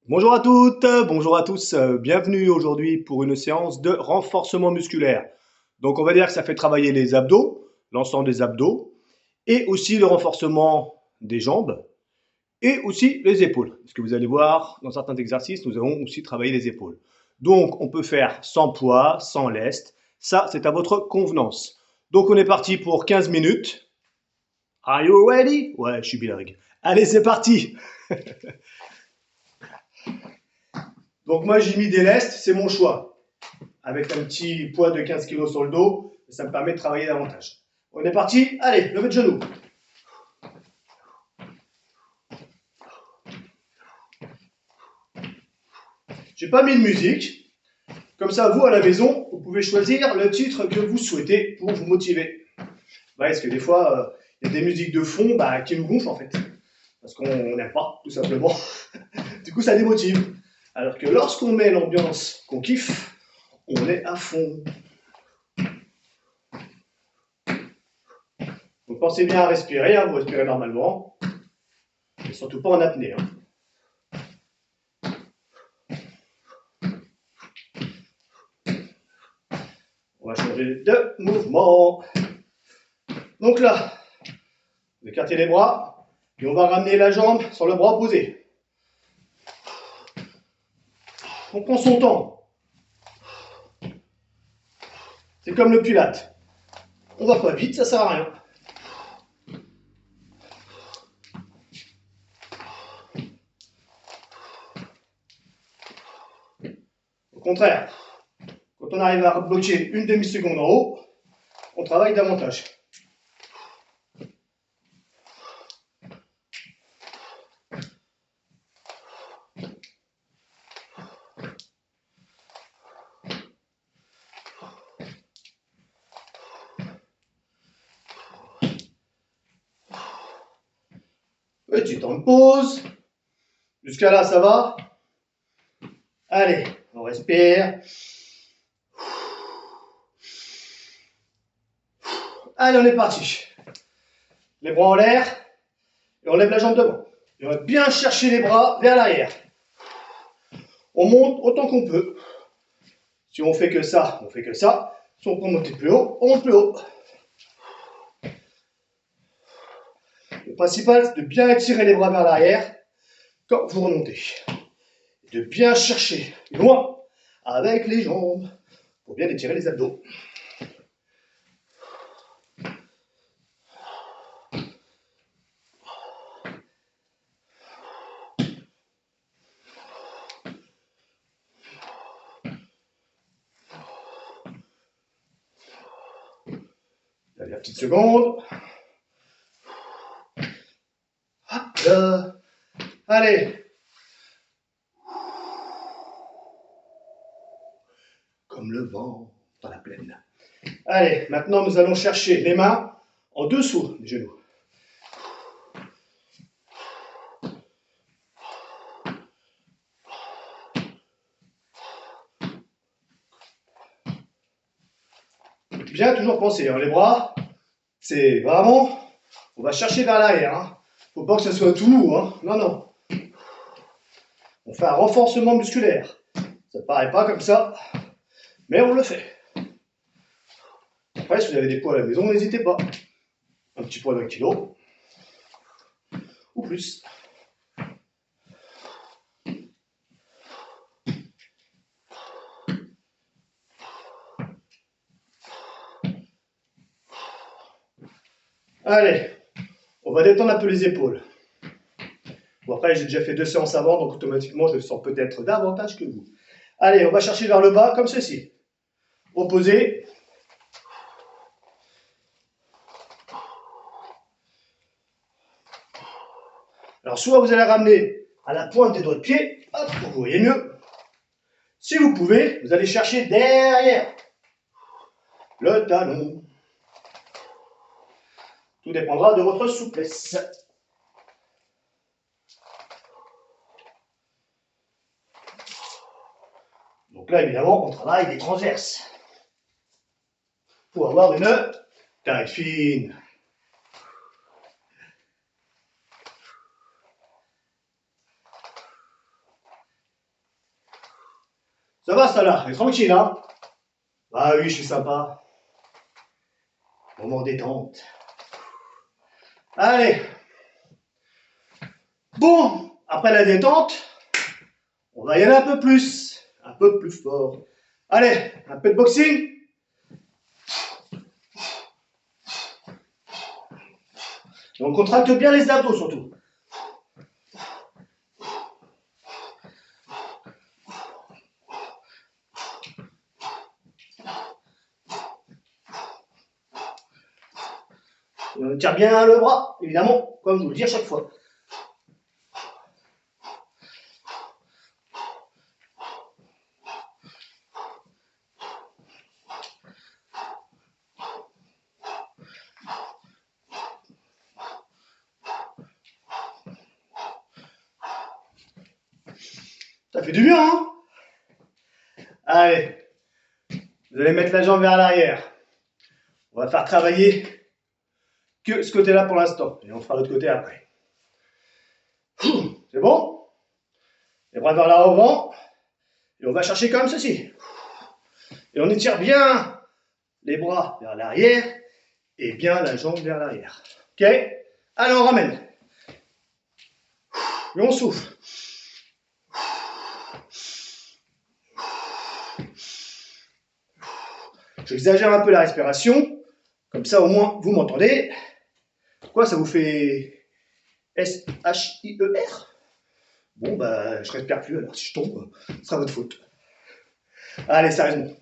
Bonjour à toutes, bonjour à tous, bienvenue aujourd'hui pour une séance de renforcement musculaire. Donc on va dire que ça fait travailler les abdos, l'ensemble des abdos, et aussi le renforcement des jambes, et aussi les épaules. Parce que vous allez voir, dans certains exercices, nous allons aussi travailler les épaules. Donc on peut faire sans poids, sans lest, ça c'est à votre convenance. Donc on est parti pour 15 minutes. Are you ready? Ouais, je suis bilingue. Allez, c'est parti. Donc moi j'ai mis des lestes, c'est mon choix. Avec un petit poids de 15 kg sur le dos, ça me permet de travailler davantage. On est parti, allez, levez de genoux. J'ai pas mis de musique, comme ça vous à la maison, vous pouvez choisir le titre que vous souhaitez pour vous motiver. Ouais, parce que des fois, il y a des musiques de fond qui nous gonflent en fait, parce qu'on n'aime pas, tout simplement. Du coup, ça démotive. Alors que lorsqu'on met l'ambiance qu'on kiffe, on est à fond. Donc pensez bien à respirer, hein, vous respirez normalement, et surtout pas en apnée. Hein. On va changer de mouvement. Donc là, vous écartez les bras, et on va ramener la jambe sur le bras opposé. On prend son temps. C'est comme le pilate. On va pas vite, ça sert à rien. Au contraire, quand on arrive à bloquer une demi-seconde en haut, on travaille davantage. Petit temps de pause. Jusqu'à là, ça va? Allez, on respire. Allez, on est parti. Les bras en l'air, et on lève la jambe devant. Et on va bien chercher les bras vers l'arrière. On monte autant qu'on peut. Si on fait que ça, on fait que ça. Si on peut monter plus haut, on monte plus haut. Le principal, c'est de bien étirer les bras vers l'arrière quand vous remontez. De bien chercher loin avec les jambes pour bien étirer les abdos. Dernière petite seconde. Hop là. Allez. Comme le vent dans la plaine. Allez, maintenant nous allons chercher les mains en dessous des genoux. Bien toujours penser, hein, les bras, c'est vraiment, on va chercher vers l'arrière. Hein. Faut pas que ça soit tout mou. Hein. Non, non. On fait un renforcement musculaire. Ça ne paraît pas comme ça, mais on le fait. Après, si vous avez des poids à la maison, n'hésitez pas. Un petit poids d'1 kilo ou plus. Allez, on va détendre un peu les épaules. Bon, après, j'ai déjà fait 2 séances avant, donc automatiquement, je le sens peut-être davantage que vous. Allez, on va chercher vers le bas, comme ceci. Opposé. Alors, soit vous allez ramener à la pointe des doigts de pied, hop, pour que vous voyez mieux. Si vous pouvez, vous allez chercher derrière le talon. Tout dépendra de votre souplesse. Donc là, évidemment, on travaille des transverses pour avoir une taille fine. Ça va, ça là, elle est tranquille, hein? Ah oui, je suis sympa. Moment détente. Allez. Bon, après la détente, on va y aller un peu plus fort. Allez, un peu de boxing. Et on contracte bien les abdos surtout. Et on tire bien le bras, évidemment, comme je vous le dis à chaque fois. Ça fait du bien, hein? Allez, vous allez mettre la jambe vers l'arrière. On va faire travailler que ce côté-là pour l'instant. Et on fera l'autre côté après. C'est bon? Les bras vers l'avant. Et on va chercher comme ceci. Et on étire bien les bras vers l'arrière et bien la jambe vers l'arrière. Ok? Allez, on ramène. Et on souffle. J'exagère un peu la respiration. Comme ça, au moins, vous m'entendez. Quoi, ça vous fait S-H-I-E-R? Bon, bah, je respire plus, alors si je tombe, ce sera votre faute. Allez, sérieusement.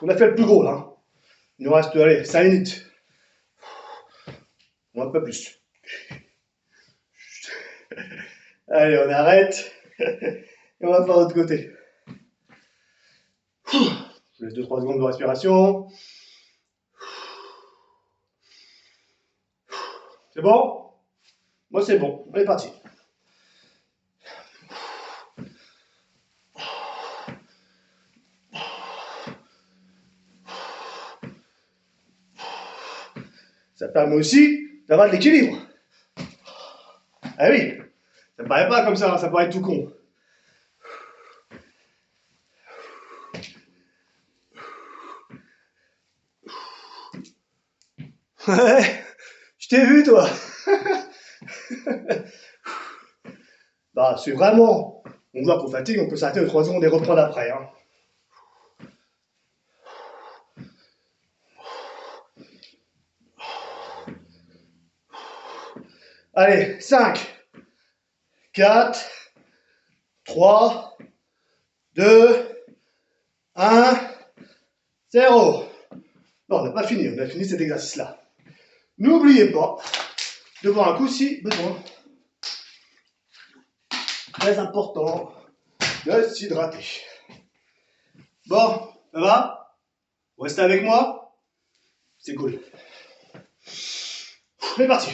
On a fait le plus gros, là. Hein. Il nous reste, allez, 5 minutes. On va pas plus. Allez, on arrête. Et on va faire l'autre côté. Je vous laisse 2-3 secondes de respiration. C'est bon? Moi, c'est bon. On est parti. Ça permet aussi d'avoir de l'équilibre. Ah oui, ça ne paraît pas comme ça, ça paraît tout con. Ouais, je t'ai vu, toi. Bah, c'est vraiment. On voit qu'on fatigue, on peut s'arrêter de 3 secondes et reprendre après. Hein. Allez, 5, 4, 3, 2, 1, 0. Non, on n'a pas fini, on a fini cet exercice-là. N'oubliez pas de boire un coup si besoin. Très important de s'hydrater. Bon, ça va? Vous restez avec moi? C'est cool. C'est parti.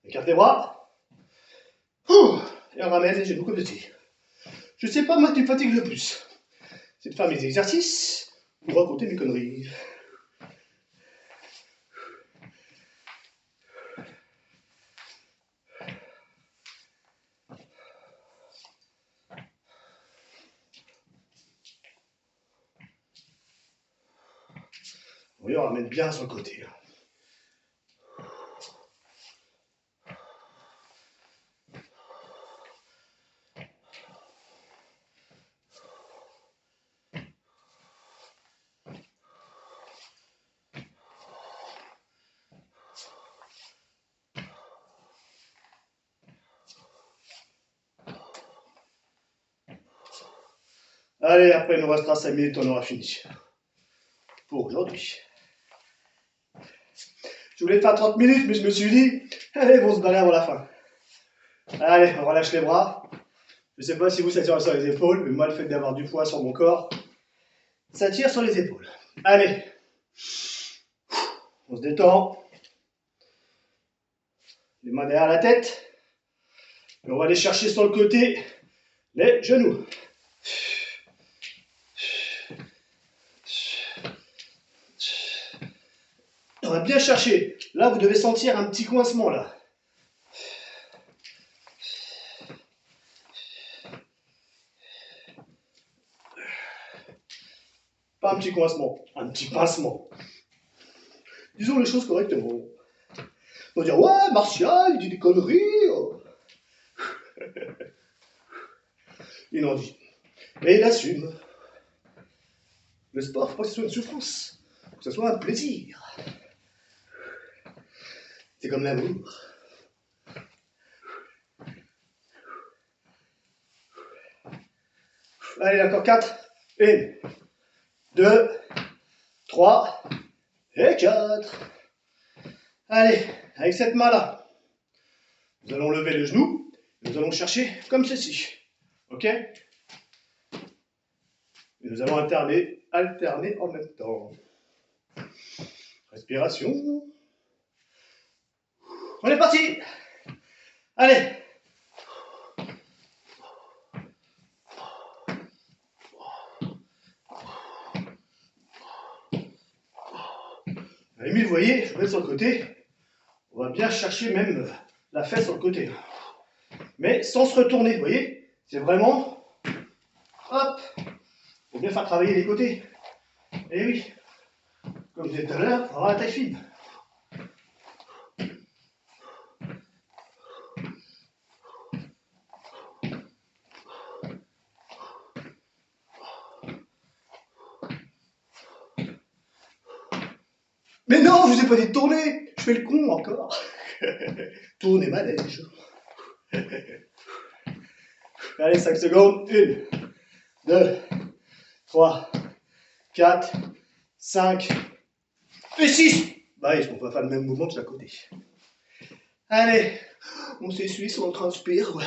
Écarte les bras. Et on ramène les genoux comme ceci. Je sais pas moi ce qui me fatigue le plus. C'est de faire mes exercices ou raconter mes conneries. Oui, on ramène bien sur le côté. Allez, après il nous restera 5 minutes, on aura fini. Pour aujourd'hui. Je voulais faire 30 minutes, mais je me suis dit, allez, on se barrer avant la fin. Allez, on relâche les bras. Je sais pas si vous, ça tire sur les épaules, mais moi, le fait d'avoir du poids sur mon corps, ça tire sur les épaules. Allez, on se détend. Les mains derrière la tête. Et on va aller chercher sur le côté les genoux. On va bien chercher. Là, vous devez sentir un petit coincement, là. Pas un petit coincement, un petit pincement. Disons les choses correctement. On va dire, ouais, Martial, il dit des conneries. Il en dit. Mais il assume. Le sport, faut pas que ce soit une souffrance. Faut que ce soit un plaisir. C'est comme l'amour. Allez, encore 4. 1, 2, 3 et 4. Allez, avec cette main-là, nous allons lever le genou. Nous allons chercher comme ceci. Ok? Et nous allons alterner en même temps. Respiration. On est parti! Allez! À la limite, vous voyez, je vais mettre sur le côté. On va bien chercher même la fesse sur le côté. Mais sans se retourner, vous voyez? C'est vraiment... Hop! Faut bien faire travailler les côtés. Et oui, comme je disais tout à l'heure, il faut avoir la taille fine. Mais non, je vous ai pas dit de tourner! Je fais le con encore. Tournez ma neige. Allez, 5 secondes. 1, 2, 3, 4, 5 et 6. Bah oui, on peut faire le même mouvement de chaque côté. Allez, on s'essuie, on transpire, ouais.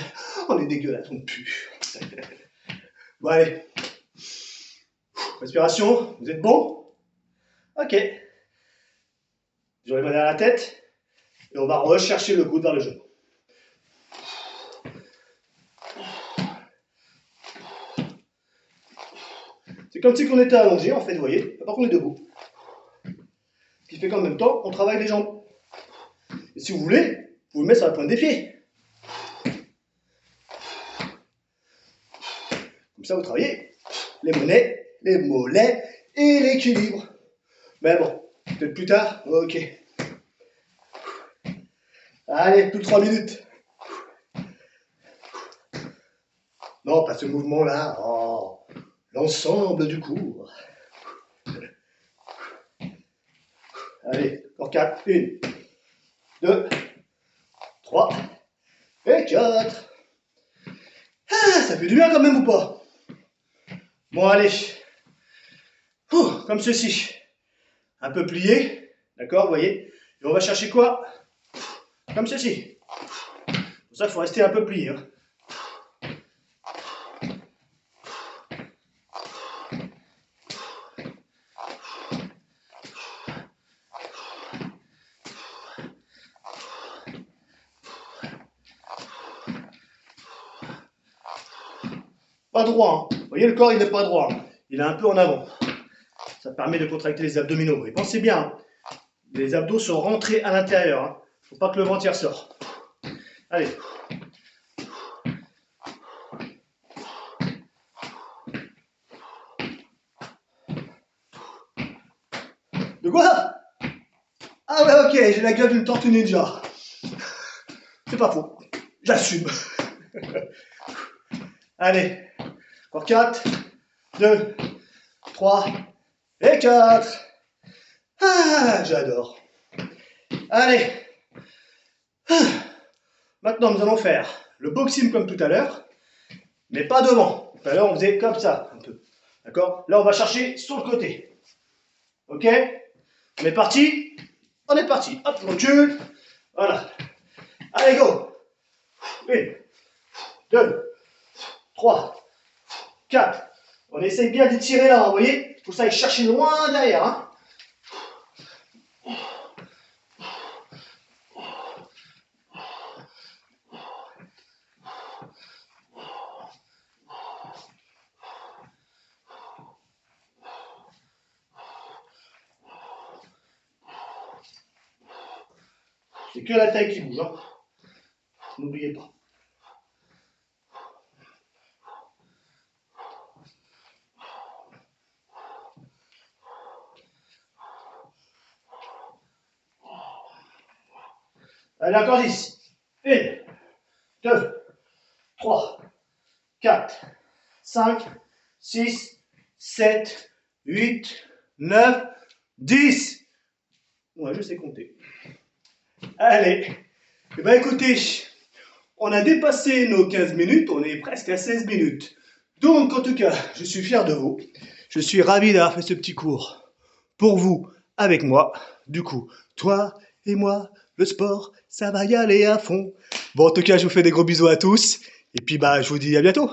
On est dégueulasse, on pue. Bon, allez. Respiration, vous êtes bon? Ok. J'aurai mal à la tête et on va rechercher le coude vers le genou. C'est comme si on était allongé, en fait, vous voyez, par contre on est debout. Ce qui fait qu'en même temps, on travaille les jambes. Et si vous voulez, vous le mettez sur la pointe des pieds. Comme ça, vous travaillez les mollets et l'équilibre. Mais bon, peut-être plus tard. Ok. Allez, plus de 3 minutes. Non, pas ce mouvement-là. Oh, l'ensemble du cours. Allez, encore 4. 1, 2, 3 et 4. Ah, ça fait du bien quand même ou pas? Bon, allez. Comme ceci. Un peu plié. D'accord, vous voyez? Et on va chercher quoi? Comme ceci. Pour ça, il faut rester un peu plié. Hein. Pas droit. Hein. Vous voyez, le corps, il n'est pas droit. Il est un peu en avant. Ça permet de contracter les abdominaux. Et pensez bien, hein, les abdos sont rentrés à l'intérieur. Hein. Faut pas que le ventre y ressort. Allez. De quoi? Ah ouais, ok, j'ai la gueule d'une tortue ninja. C'est pas faux. J'assume. Allez. Encore 4, 2, 3 et 4. Ah, j'adore. Allez. Maintenant, nous allons faire le boxing comme tout à l'heure, mais pas devant. Tout à l'heure, on faisait comme ça, un peu. D'accord? Là, on va chercher sur le côté. Ok? On est parti? On est parti. Hop, on recule. Voilà. Allez, go. 1, 2, 3, 4. On essaye bien d'étirer là, vous voyez? Il faut ça aller chercher loin derrière. Hein. C'est que la taille qui bouge, hein. N'oubliez pas. Allez, encore 10. 1, 2, 3, 4, 5, 6, 7, 8, 9, 10. Ouais, je sais compter. Allez. Eh bien, écoutez, on a dépassé nos 15 minutes, on est presque à 16 minutes. Donc, en tout cas, je suis fier de vous. Je suis ravi d'avoir fait ce petit cours pour vous, avec moi. Du coup, toi et moi, le sport, ça va y aller à fond. Bon, en tout cas, je vous fais des gros bisous à tous. Et puis, bah, je vous dis à bientôt.